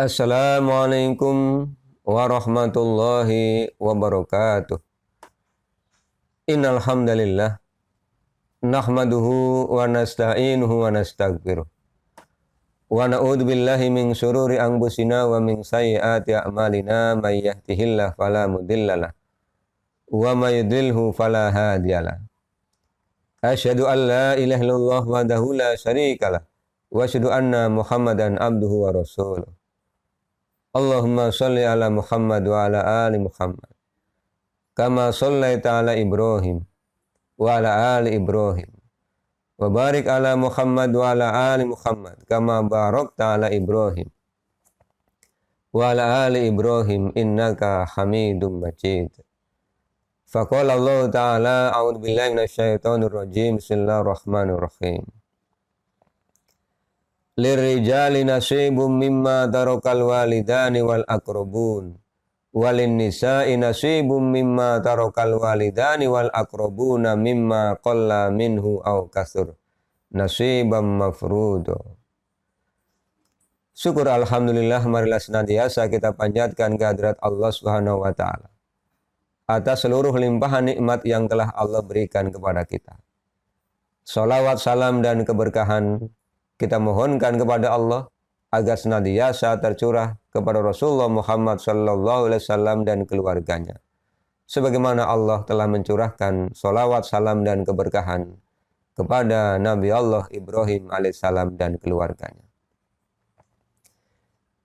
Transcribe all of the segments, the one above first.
Assalamualaikum warahmatullahi wabarakatuh. Innal hamdalillah nahmaduhu wa nasta'inuhu wa nastaghfiruh. Wa na'udzu billahi min syururi anfusina wa min sayyiati a'malina may yahdihillahu fala mudhillalah wa may yudlilhu fala hadiyalah. Asyhadu an la ilaha illallah wahdahu la syarikalah wa asyhadu anna Muhammadan abduhu wa rasuluh. Allahumma sholli ala Muhammad wa ala ali Muhammad kama shollaita ala Ibrahim wa ala ali Ibrahim wa barik ala Muhammad wa ala ali Muhammad kama barakta ala Ibrahim wa ala ali Ibrahim innaka Hamidum Majid. Faqala Allah Ta'ala a'udzu billahi minasyaitonir rajim. Bismillahirrahmanirrahim. Lirijali nasibum mimma tarakal walidani wal aqrabun walin nisa'i nasibum mimma tarakal walidani wal aqrabuna mimma qalla minhu aw kasur nasibam mafrudo. Syukur alhamdulillah, marilah senantiasa kita panjatkan kehadirat Allah Subhanahu wa taala atas seluruh limpahan nikmat yang telah Allah berikan kepada kita. Salawat, salam dan keberkahan kita mohonkan kepada Allah agar senantiasa tercurah kepada Rasulullah Muhammad sallallahu alaihi wasallam dan keluarganya. Sebagaimana Allah telah mencurahkan salawat, salam dan keberkahan kepada Nabi Allah Ibrahim alaihissalam dan keluarganya.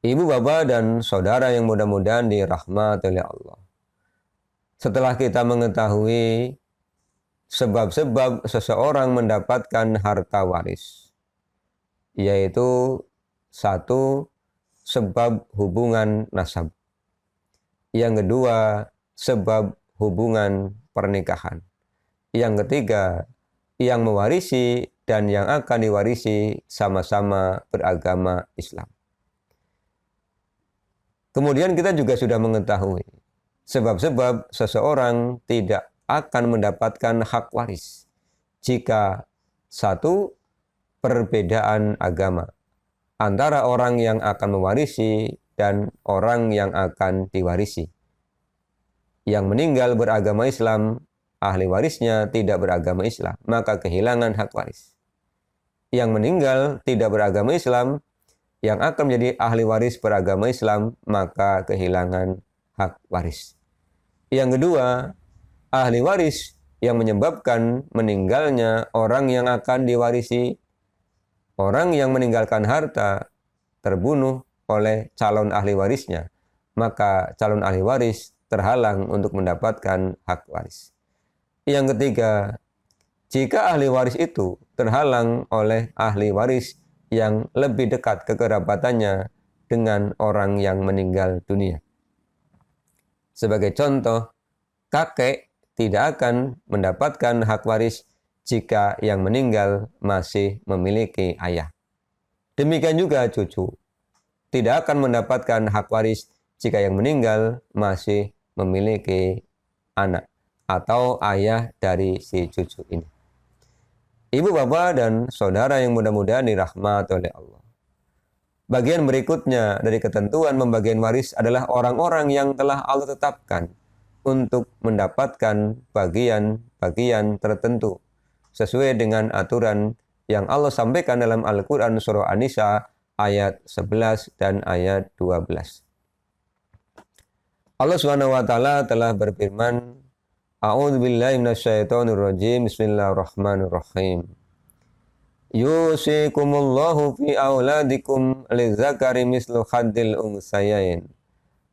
Ibu, bapak dan saudara yang mudah-mudahan dirahmati oleh Allah. Setelah kita mengetahui sebab-sebab seseorang mendapatkan harta waris, yaitu satu, sebab hubungan nasab. Yang kedua, sebab hubungan pernikahan. Yang ketiga, yang mewarisi dan yang akan diwarisi sama-sama beragama Islam. Kemudian kita juga sudah mengetahui sebab-sebab seseorang tidak akan mendapatkan hak waris jika satu, perbedaan agama antara orang yang akan mewarisi dan orang yang akan diwarisi. Yang meninggal beragama Islam, ahli warisnya tidak beragama Islam, maka kehilangan hak waris. Yang meninggal tidak beragama Islam, yang akan menjadi ahli waris beragama Islam, maka kehilangan hak waris. Yang kedua, ahli waris yang menyebabkan meninggalnya orang yang akan diwarisi. Orang yang meninggalkan harta terbunuh oleh calon ahli warisnya, maka calon ahli waris terhalang untuk mendapatkan hak waris. Yang ketiga, jika ahli waris itu terhalang oleh ahli waris yang lebih dekat kekerabatannya dengan orang yang meninggal dunia. Sebagai contoh, kakek tidak akan mendapatkan hak waris jika yang meninggal masih memiliki ayah. Demikian juga cucu tidak akan mendapatkan hak waris jika yang meninggal masih memiliki anak atau ayah dari si cucu ini. Ibu, bapak, dan saudara yang mudah-mudahan dirahmati oleh Allah. Bagian berikutnya dari ketentuan pembagian waris adalah orang-orang yang telah Allah tetapkan untuk mendapatkan bagian-bagian tertentu sesuai dengan aturan yang Allah sampaikan dalam Al-Quran surah An-Nisa ayat 11 dan ayat 12. Allah Subhanahu wa taala telah berfirman, A'udzu billahi minasyaitonir rajim. Bismillahirrahmanirrahim. Yusikumullahu fi auladikum lidzakari mislu haddil unsayain.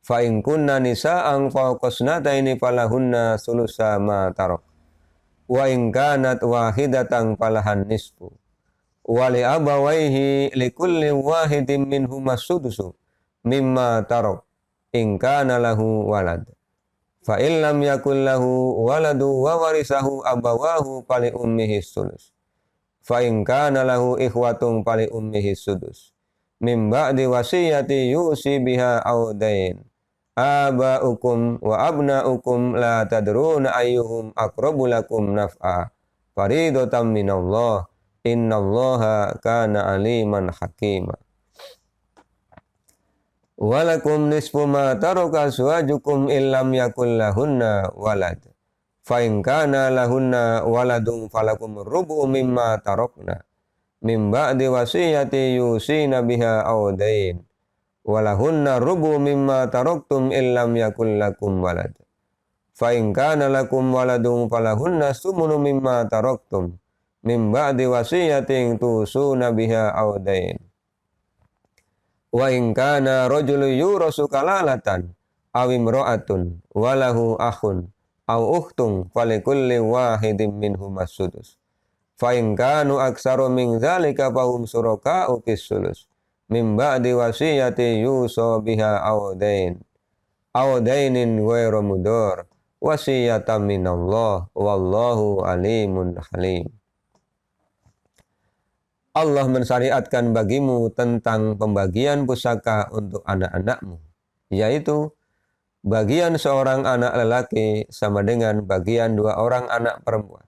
Fa in kunna nisa'an fawqa isnataini falahunna sulusa ma tarak. Wa in kanat wahidatan falahan nisfu wa li abawayhi likulli wahidin minhum as-sudusu mimma tarak in kana lahu walad fa in lam yakul lahu waladu wa warisahu abawahu fali ummihi sulus fa in kana lahu ikhwatun fali ummihi sudus min ba'di wasiyati yusi biha audain aba'ukum wa abna'ukum la tadruna ayyuhum aqrabu lakum naf'a faridatan minallah innallaha kana aliman hakima. Walakum nisfu ma taraka azwajukum illam yakul lahunna walad. Fa in kana lahunna waladun falakum rubu mimma tarakna mim ba'di wasiyati yusina biha aw dain. Walahunna rubu mimma taraktum illam yakul lakum walad. Fa in kana lakum waladun falahunna sumunu mimma taraktum mim ba'di wasiyatin tusuna biha aw dain. Wa in kana rajulun yurasu kalalatan aw imra'atun walahu akhun aw ukhtun falikulli wahidin minhum as-sudus. Fa in kanu aktsaru min dzalika fahum syuraka'u fis sulus mim ba'di wasiyati yusa biha aw dainin ghairu mudar wasiyatan minallah wallahu alimun halim. Allah mensyariatkan bagimu tentang pembagian pusaka untuk anak-anakmu, yaitu bagian seorang anak lelaki sama dengan bagian 2 orang anak perempuan.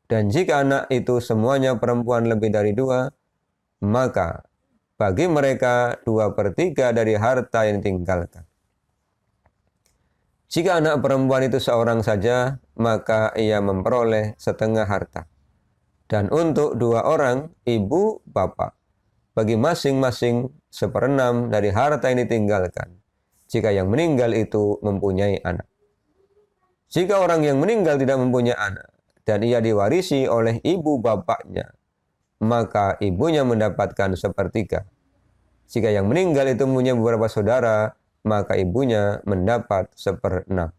Dan jika anak itu semuanya perempuan lebih dari 2, maka bagi mereka 2/3 dari harta yang ditinggalkan. Jika anak perempuan itu seorang saja, maka ia memperoleh setengah harta. Dan untuk 2 orang, ibu, bapak, bagi masing-masing 1/6 dari harta yang ditinggalkan, jika yang meninggal itu mempunyai anak. Jika orang yang meninggal tidak mempunyai anak, dan ia diwarisi oleh ibu bapaknya, maka ibunya mendapatkan 1/3. Jika yang meninggal itu mempunyai beberapa saudara, maka ibunya mendapat 1/6.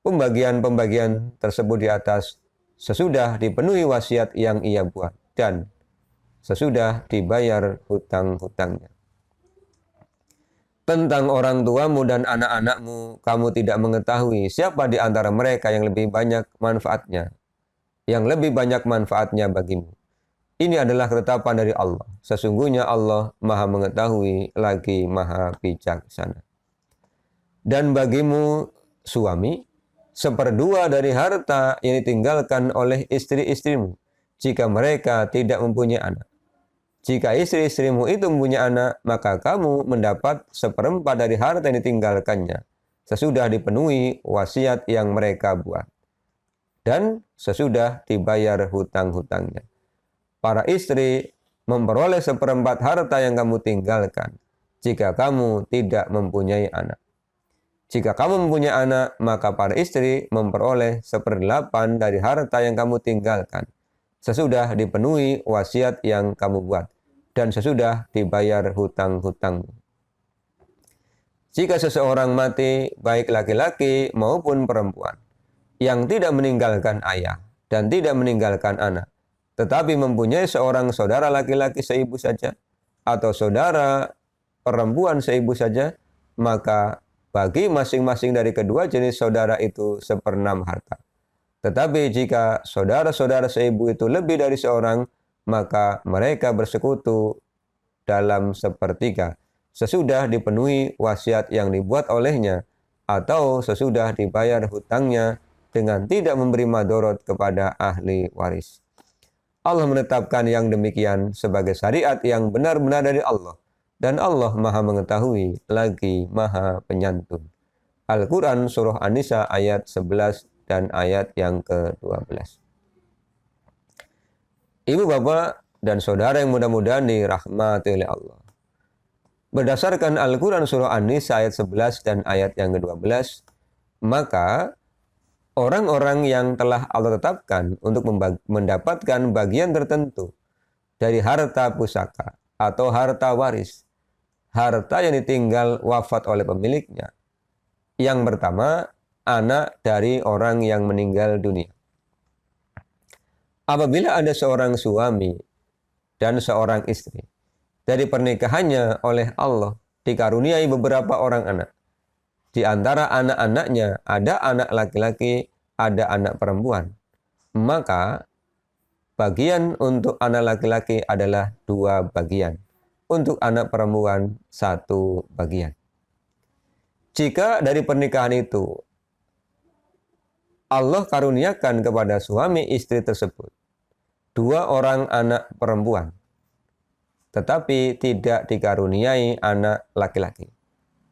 Pembagian-pembagian tersebut di atas sesudah dipenuhi wasiat yang ia buat dan sesudah dibayar hutang-hutangnya. Tentang orang tuamu dan anak-anakmu, kamu tidak mengetahui siapa di antara mereka yang lebih banyak manfaatnya, bagimu. Ini adalah ketetapan dari Allah. Sesungguhnya Allah Maha mengetahui lagi Maha bijaksana. Dan bagimu suami, 1/2 dari harta yang ditinggalkan oleh istri-istrimu jika mereka tidak mempunyai anak. Jika istri-istrimu itu mempunyai anak, maka kamu mendapat 1/4 dari harta yang ditinggalkannya sesudah dipenuhi wasiat yang mereka buat dan sesudah dibayar hutang-hutangnya. Para istri memperoleh 1/4 harta yang kamu tinggalkan jika kamu tidak mempunyai anak. Jika kamu mempunyai anak, maka para istri memperoleh 1/8 dari harta yang kamu tinggalkan sesudah dipenuhi wasiat yang kamu buat dan sesudah dibayar hutang-hutangmu. Jika seseorang mati, baik laki-laki maupun perempuan, yang tidak meninggalkan ayah dan tidak meninggalkan anak, tetapi mempunyai seorang saudara laki-laki seibu saja atau saudara perempuan seibu saja, maka bagi masing-masing dari kedua jenis saudara itu 1/6 harta. Tetapi jika saudara-saudara seibu itu lebih dari seorang, maka mereka bersekutu dalam 1/3 sesudah dipenuhi wasiat yang dibuat olehnya atau sesudah dibayar hutangnya dengan tidak memberi madorot kepada ahli waris. Allah menetapkan yang demikian sebagai syariat yang benar-benar dari Allah. Dan Allah Maha mengetahui lagi Maha penyantun. Al-Quran Surah An-Nisa ayat 11 dan ayat yang ke-12. Ibu, bapak, dan saudara yang mudah-mudahan dirahmati oleh Allah. Berdasarkan Al-Quran Surah An-Nisa ayat 11 dan ayat yang ke-12, maka orang-orang yang telah Allah tetapkan untuk mendapatkan bagian tertentu dari harta pusaka atau harta waris, harta yang ditinggal wafat oleh pemiliknya. Yang pertama, anak dari orang yang meninggal dunia. Apabila ada seorang suami dan seorang istri, dari pernikahannya oleh Allah dikaruniai beberapa orang anak. Di antara anak-anaknya ada anak laki-laki, ada anak perempuan. Maka bagian untuk anak laki-laki adalah 2 bagian. Untuk anak perempuan 1 bagian. Jika dari pernikahan itu Allah karuniakan kepada suami istri tersebut 2 orang anak perempuan, tetapi tidak dikaruniai anak laki-laki,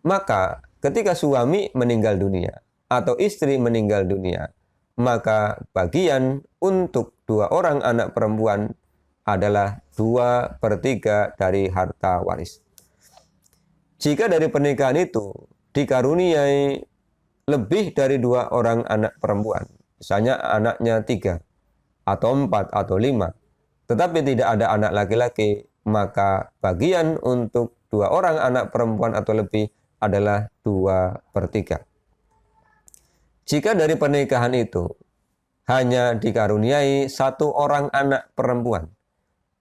Maka ketika suami meninggal dunia atau istri meninggal dunia, maka bagian untuk dua orang anak perempuan adalah 2/3 dari harta waris. Jika dari pernikahan itu dikaruniai lebih dari 2 orang anak perempuan, misalnya anaknya 3 atau 4 atau 5, tetapi tidak ada anak laki-laki, maka bagian untuk 2 orang anak perempuan atau lebih adalah 2/3. Jika dari pernikahan itu hanya dikaruniai 1 orang anak perempuan,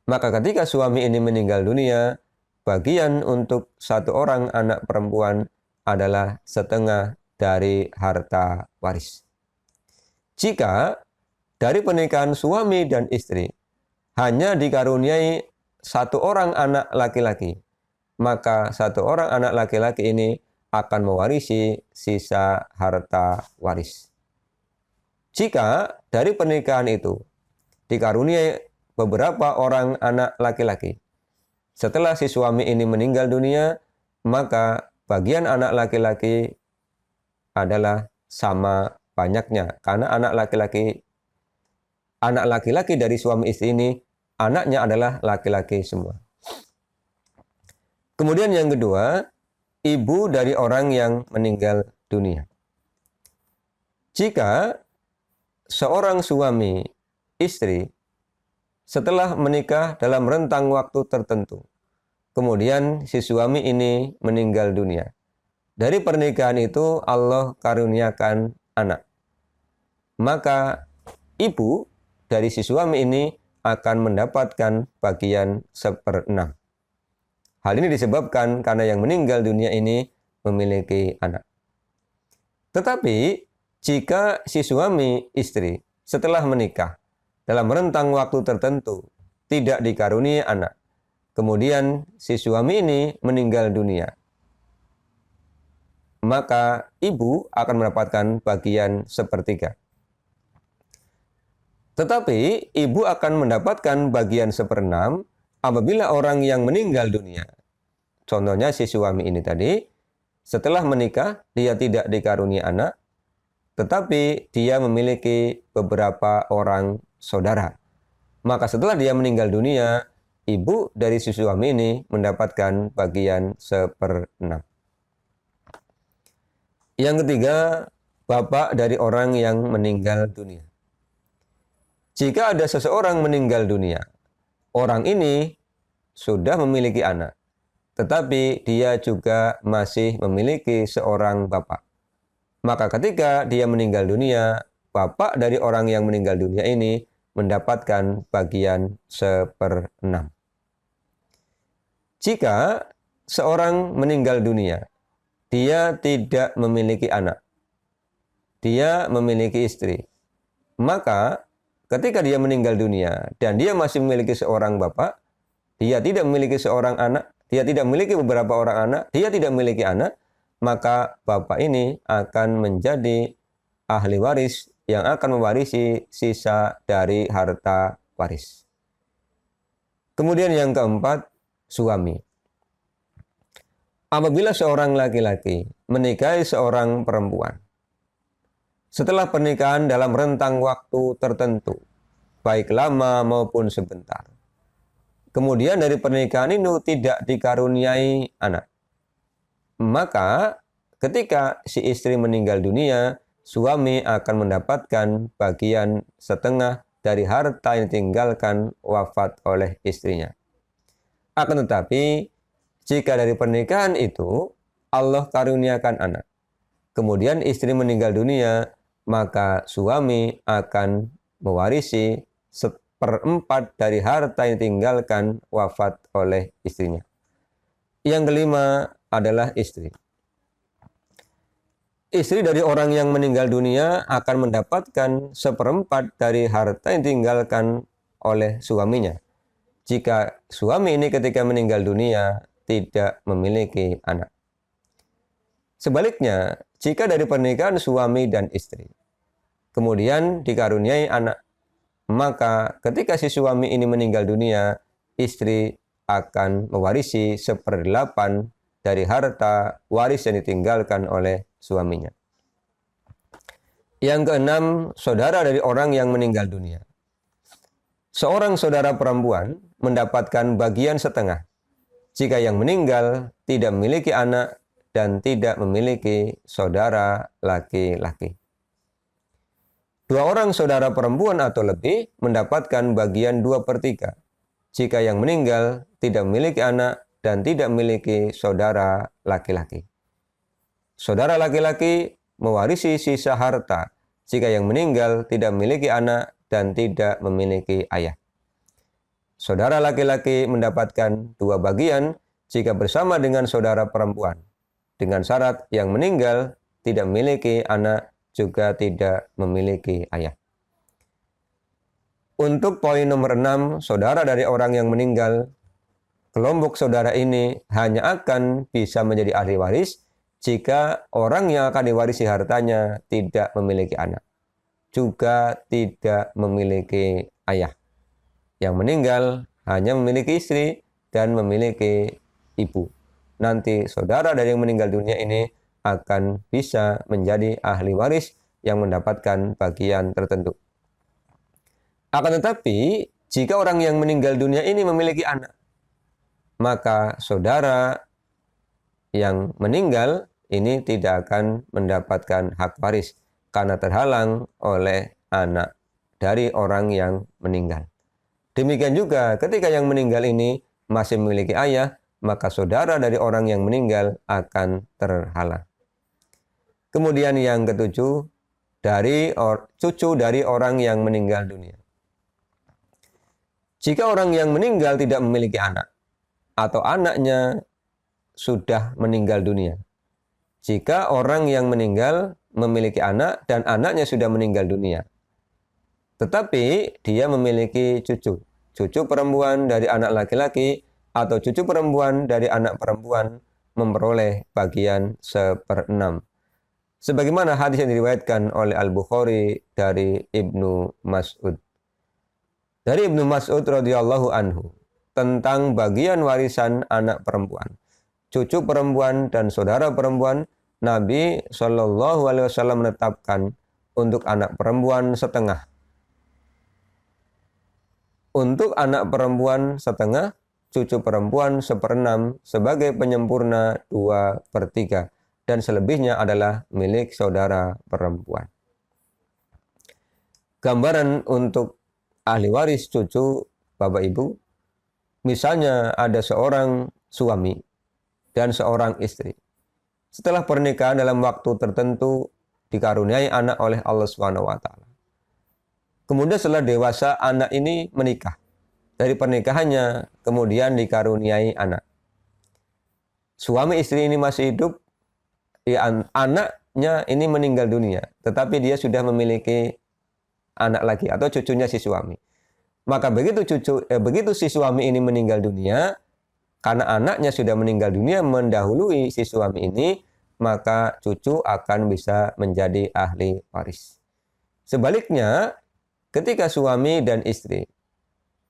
maka ketika suami ini meninggal dunia, bagian untuk 1 orang anak perempuan adalah setengah dari harta waris. Jika dari pernikahan suami dan istri hanya dikaruniai 1 orang anak laki-laki, maka 1 orang anak laki-laki ini akan mewarisi sisa harta waris. Jika dari pernikahan itu dikaruniai beberapa orang anak laki-laki, setelah si suami ini meninggal dunia, maka bagian anak laki-laki adalah sama banyaknya, karena anak laki-laki dari suami istri ini anaknya adalah laki-laki semua. Kemudian yang kedua, ibu dari orang yang meninggal dunia. Jika seorang suami istri setelah menikah dalam rentang waktu tertentu, kemudian si suami ini meninggal dunia, dari pernikahan itu Allah karuniakan anak, maka ibu dari si suami ini akan mendapatkan bagian 1/6. Hal ini disebabkan karena yang meninggal dunia ini memiliki anak. Tetapi jika si suami istri setelah menikah dalam rentang waktu tertentu tidak dikaruniai anak, kemudian si suami ini meninggal dunia, maka ibu akan mendapatkan bagian 1/3. Tetapi ibu akan mendapatkan bagian 1/6 apabila orang yang meninggal dunia, contohnya si suami ini tadi, setelah menikah dia tidak dikaruniai anak, tetapi dia memiliki beberapa orang saudara. Maka setelah dia meninggal dunia, ibu dari si suami ini mendapatkan bagian 1/6. Yang ketiga, bapak dari orang yang meninggal dunia. Jika ada seseorang meninggal dunia, orang ini sudah memiliki anak, tetapi dia juga masih memiliki seorang bapak. Maka ketika dia meninggal dunia, bapak dari orang yang meninggal dunia ini mendapatkan bagian 1/6. Jika seorang meninggal dunia, dia tidak memiliki anak, dia memiliki istri, maka ketika dia meninggal dunia dan dia masih memiliki seorang bapak, dia tidak memiliki seorang anak, dia tidak memiliki beberapa orang anak, dia tidak memiliki anak, maka bapak ini akan menjadi ahli waris yang akan mewarisi sisa dari harta waris. Kemudian yang keempat, suami. Apabila seorang laki-laki menikahi seorang perempuan, setelah pernikahan dalam rentang waktu tertentu, baik lama maupun sebentar, kemudian dari pernikahan itu tidak dikaruniai anak, maka ketika si istri meninggal dunia, suami akan mendapatkan bagian setengah dari harta yang ditinggalkan wafat oleh istrinya. Akan tetapi, jika dari pernikahan itu Allah karuniakan anak, kemudian istri meninggal dunia, maka suami akan mewarisi 1/4 dari harta yang ditinggalkan wafat oleh istrinya. Yang kelima adalah istri. Istri dari orang yang meninggal dunia akan mendapatkan 1/4 dari harta yang ditinggalkan oleh suaminya. Jika suami ini ketika meninggal dunia tidak memiliki anak. Sebaliknya, jika dari pernikahan suami dan istri, kemudian dikaruniai anak, maka ketika si suami ini meninggal dunia, istri akan mewarisi 1/8 dari harta waris yang ditinggalkan oleh suaminya. Yang keenam, saudara dari orang yang meninggal dunia. Seorang saudara perempuan mendapatkan bagian setengah jika yang meninggal tidak memiliki anak dan tidak memiliki saudara laki-laki. Dua orang saudara perempuan atau lebih mendapatkan bagian 2/3 jika yang meninggal tidak memiliki anak dan tidak memiliki saudara laki-laki. Saudara laki-laki mewarisi sisa harta jika yang meninggal tidak memiliki anak dan tidak memiliki ayah. Saudara laki-laki mendapatkan 2 bagian jika bersama dengan saudara perempuan, dengan syarat yang meninggal tidak memiliki anak juga tidak memiliki ayah. Untuk poin nomor 6, saudara dari orang yang meninggal, kelompok saudara ini hanya akan bisa menjadi ahli waris jika orang yang akan diwarisi hartanya tidak memiliki anak, juga tidak memiliki ayah. Yang meninggal hanya memiliki istri dan memiliki ibu. Nanti saudara dari yang meninggal dunia ini akan bisa menjadi ahli waris yang mendapatkan bagian tertentu. Akan tetapi, jika orang yang meninggal dunia ini memiliki anak, maka saudara yang meninggal ini tidak akan mendapatkan hak waris karena terhalang oleh anak dari orang yang meninggal. Demikian juga ketika yang meninggal ini masih memiliki ayah, maka saudara dari orang yang meninggal akan terhalang. Kemudian yang ketujuh, cucu dari orang yang meninggal dunia. Jika orang yang meninggal tidak memiliki anak, atau anaknya sudah meninggal dunia. Jika orang yang meninggal memiliki anak dan anaknya sudah meninggal dunia, tetapi dia memiliki cucu perempuan dari anak laki-laki atau cucu perempuan dari anak perempuan memperoleh bagian 1/6. Sebagaimana hadis yang diriwayatkan oleh Al-Bukhari dari Ibnu Mas'ud. Dari Ibnu Mas'ud radhiyallahu anhu tentang bagian warisan anak perempuan, cucu perempuan dan saudara perempuan, Nabi Shallallahu alaihi wasallam menetapkan untuk anak perempuan setengah. Untuk anak perempuan setengah, cucu perempuan 1/6 sebagai penyempurna 2/3. Dan selebihnya adalah milik saudara perempuan. Gambaran untuk ahli waris cucu Bapak Ibu, misalnya ada seorang suami dan seorang istri. Setelah pernikahan dalam waktu tertentu dikaruniai anak oleh Allah SWT. Kemudian setelah dewasa anak ini menikah. Dari pernikahannya kemudian dikaruniai anak. Suami istri ini masih hidup, anaknya ini meninggal dunia, tetapi dia sudah memiliki anak lagi atau cucunya si suami. Maka begitu si suami ini meninggal dunia, karena anaknya sudah meninggal dunia mendahului si suami ini, maka cucu akan bisa menjadi ahli waris. Sebaliknya, ketika suami dan istri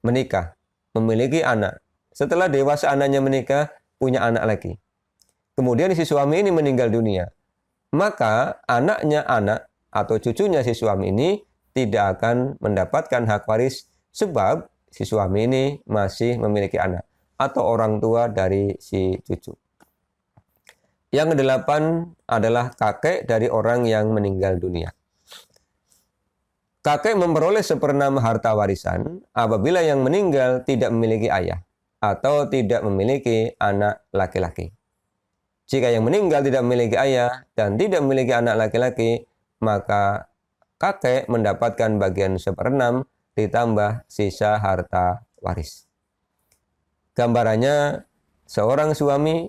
menikah, memiliki anak, setelah dewasa anaknya menikah, punya anak lagi. Kemudian si suami ini meninggal dunia, maka anaknya anak atau cucunya si suami ini tidak akan mendapatkan hak waris sebab si suami ini masih memiliki anak atau orang tua dari si cucu. Yang kedelapan adalah kakek dari orang yang meninggal dunia. Kakek memperoleh 1/6 harta warisan apabila yang meninggal tidak memiliki ayah atau tidak memiliki anak laki-laki. Jika yang meninggal tidak memiliki ayah dan tidak memiliki anak laki-laki, maka kakek mendapatkan bagian 1/6 ditambah sisa harta waris. Gambarannya, seorang suami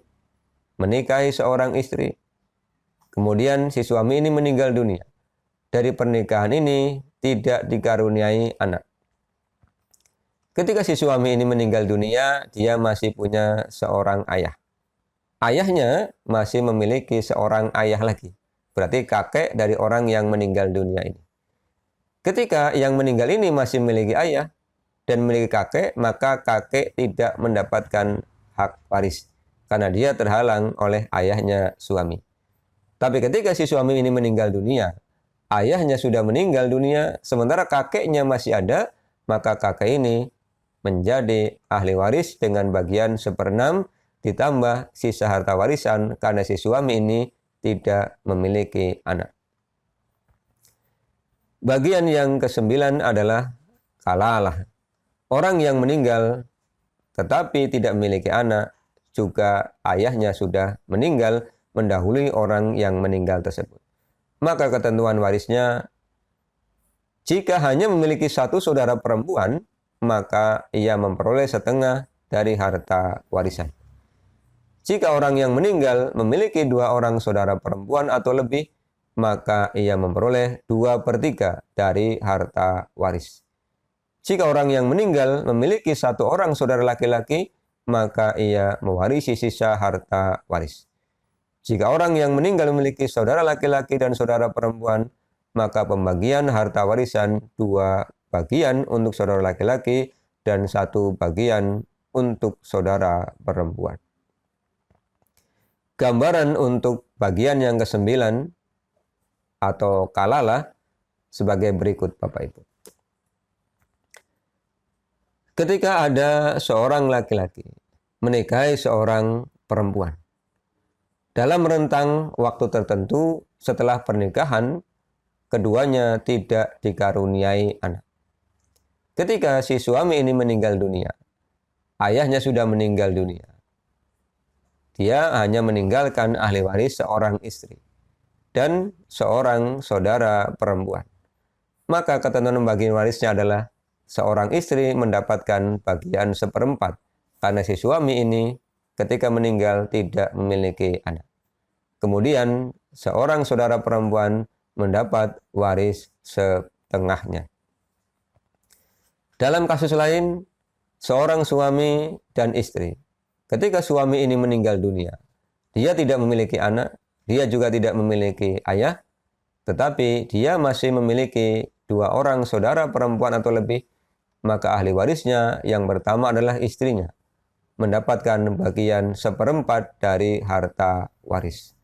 menikahi seorang istri. Kemudian si suami ini meninggal dunia. Dari pernikahan ini tidak dikaruniai anak. Ketika si suami ini meninggal dunia, dia masih punya seorang ayah. Ayahnya masih memiliki seorang ayah lagi. Berarti kakek dari orang yang meninggal dunia ini. Ketika yang meninggal ini masih memiliki ayah dan memiliki kakek, maka kakek tidak mendapatkan hak waris. karena dia terhalang oleh ayahnya suami. Tapi ketika si suami ini meninggal dunia, ayahnya sudah meninggal dunia, sementara kakeknya masih ada, maka kakek ini menjadi ahli waris dengan bagian 1/6 ditambah sisa harta warisan karena si suami ini tidak memiliki anak. Bagian yang ke-9 adalah kalalah. Orang yang meninggal tetapi tidak memiliki anak, juga ayahnya sudah meninggal mendahului orang yang meninggal tersebut. Maka ketentuan warisnya, jika hanya memiliki satu saudara perempuan, maka ia memperoleh setengah dari harta warisan. Jika orang yang meninggal memiliki 2 orang saudara perempuan atau lebih, maka ia memperoleh 2/3 dari harta waris. Jika orang yang meninggal memiliki 1 orang saudara laki-laki, maka ia mewarisi sisa harta waris. Jika orang yang meninggal memiliki saudara laki-laki dan saudara perempuan, maka pembagian harta warisan 2 bagian untuk saudara laki-laki dan 1 bagian untuk saudara perempuan. Gambaran untuk bagian yang ke-9 atau kalalah sebagai berikut Bapak Ibu. Ketika ada seorang laki-laki menikahi seorang perempuan, dalam rentang waktu tertentu setelah pernikahan, keduanya tidak dikaruniai anak. Ketika si suami ini meninggal dunia, ayahnya sudah meninggal dunia. Dia hanya meninggalkan ahli waris seorang istri dan seorang saudara perempuan. Maka ketentuan bagian warisnya adalah seorang istri mendapatkan bagian 1/4 karena si suami ini ketika meninggal tidak memiliki anak. Kemudian seorang saudara perempuan mendapat waris setengahnya. Dalam kasus lain, seorang suami dan istri, ketika suami ini meninggal dunia, dia tidak memiliki anak, dia juga tidak memiliki ayah, tetapi dia masih memiliki 2 orang saudara perempuan atau lebih, maka ahli warisnya yang pertama adalah istrinya, mendapatkan bagian 1/4 dari harta waris.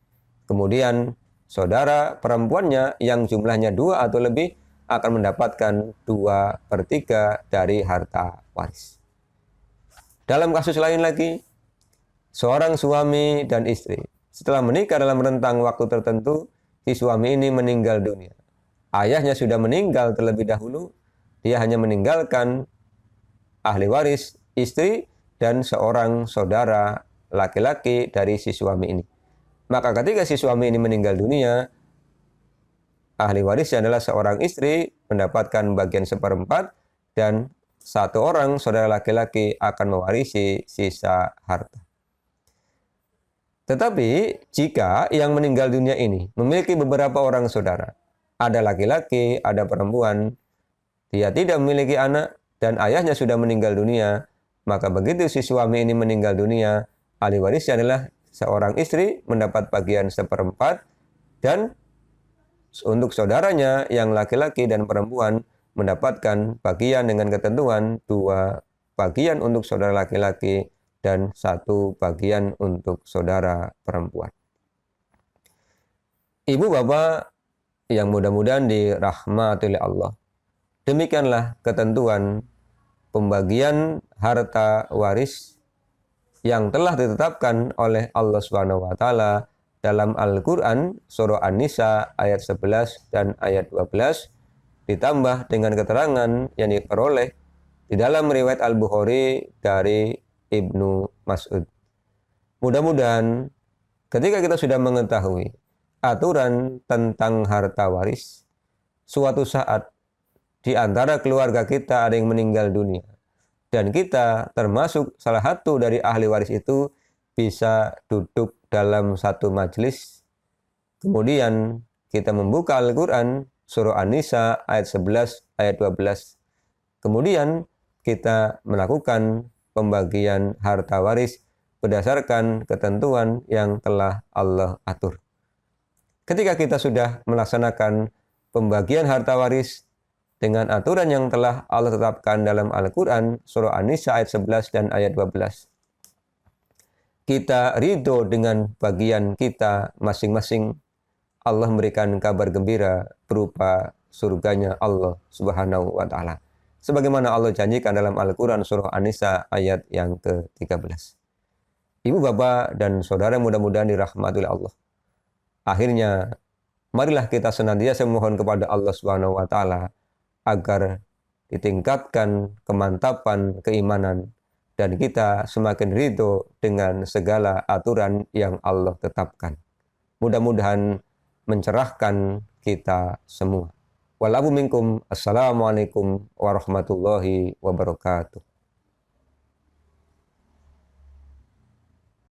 Kemudian saudara perempuannya yang jumlahnya 2 atau lebih akan mendapatkan 2/3 dari harta waris. Dalam kasus lain lagi, seorang suami dan istri setelah menikah dalam rentang waktu tertentu, si suami ini meninggal dunia. Ayahnya sudah meninggal terlebih dahulu, dia hanya meninggalkan ahli waris istri dan seorang saudara laki-laki dari si suami ini. Maka ketika si suami ini meninggal dunia, ahli warisnya adalah seorang istri mendapatkan bagian 1/4 dan 1 orang saudara laki-laki akan mewarisi sisa harta. Tetapi jika yang meninggal dunia ini memiliki beberapa orang saudara, ada laki-laki, ada perempuan, dia tidak memiliki anak dan ayahnya sudah meninggal dunia, maka begitu si suami ini meninggal dunia, ahli warisnya adalah seorang istri mendapat bagian 1/4 dan untuk saudaranya yang laki-laki dan perempuan mendapatkan bagian dengan ketentuan 2 bagian untuk saudara laki-laki dan 1 bagian untuk saudara perempuan. Ibu bapak yang mudah-mudahan dirahmati oleh Allah, demikianlah ketentuan pembagian harta waris yang telah ditetapkan oleh Allah SWT dalam Al-Quran surah An-Nisa ayat 11 dan ayat 12, ditambah dengan keterangan yang diperoleh di dalam riwayat Al-Bukhari dari Ibnu Mas'ud. Mudah-mudahan ketika kita sudah mengetahui aturan tentang harta waris, suatu saat di antara keluarga kita ada yang meninggal dunia, dan kita termasuk salah satu dari ahli waris itu, bisa duduk dalam satu majelis, kemudian kita membuka Al-Quran surah An-Nisa ayat 11 ayat 12, kemudian kita melakukan pembagian harta waris berdasarkan ketentuan yang telah Allah atur. Ketika kita sudah melaksanakan pembagian harta waris dengan aturan yang telah Allah tetapkan dalam Al-Quran surah An-Nisa ayat 11 dan ayat 12, kita ridho dengan bagian kita masing-masing, Allah memberikan kabar gembira berupa surganya Allah Subhanahu wa taala. Sebagaimana Allah janjikan dalam Al-Qur'an surah An-Nisa ayat yang ke-13. Ibu, bapak, dan saudara mudah-mudahan dirahmati oleh Allah. Akhirnya, marilah kita senantiasa memohon kepada Allah Subhanahu wa taala agar ditingkatkan kemantapan keimanan dan kita semakin ridho dengan segala aturan yang Allah tetapkan. Mudah-mudahan mencerahkan kita semua. Walafu minkum. Assalamualaikum warahmatullahi wabarakatuh.